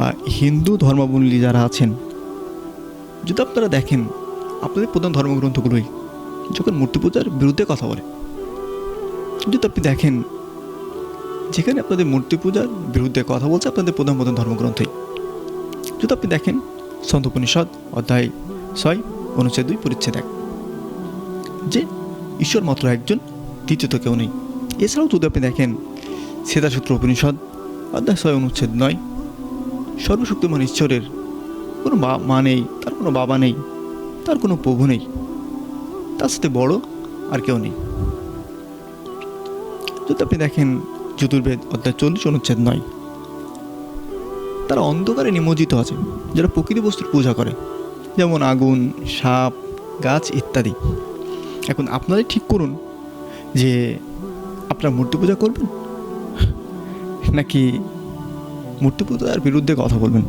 বা হিন্দু ধর্মাবলম্বী যারা আছেন, যদি আপনারা দেখেন আপনাদের প্রধান ধর্মগ্রন্থগুলোই যখন মূর্তি পূজার বিরুদ্ধে কথা বলে, যদি আপনি দেখেন যেখানে আপনাদের মূর্তি পূজার বিরুদ্ধে কথা বলছে আপনাদের প্রধান প্রধান ধর্মগ্রন্থই, যদি আপনি দেখেন ছন্দোপনিষদ অধ্যায় 6 অনুচ্ছেদ 2 পরিচ্ছেদ 1, যে ঈশ্বর মাত্র একজন, দ্বিতীয়ত কেউ নেই। এছাড়াও যদি আপনি দেখেন শ্বেতাসূত্র উপনিষদ অধ্যায় 6 অনুচ্ছেদ 9, সর্বশক্তিমান ঈশ্বরের কোনো মা নেই, তার কোনো বাবা নেই, তার কোনো প্রভু নেই, তার সাথে বড় আর কেউ নেই। যদি আপনি দেখেন যজুর্বেদ অধ্যায় 40 অনুচ্ছেদ 9, তারা অন্ধকারে নিমজ্জিত আছে যারা প্রকৃতি বস্তুর পূজা করে, যেমন আগুন, সাপ, গাছ ইত্যাদি। এখন আপনারাই ঠিক করুন যে আপনারা মূর্তি পূজা করবেন নাকি মূর্তি পূজার বিরুদ্ধে কথা বলবেন।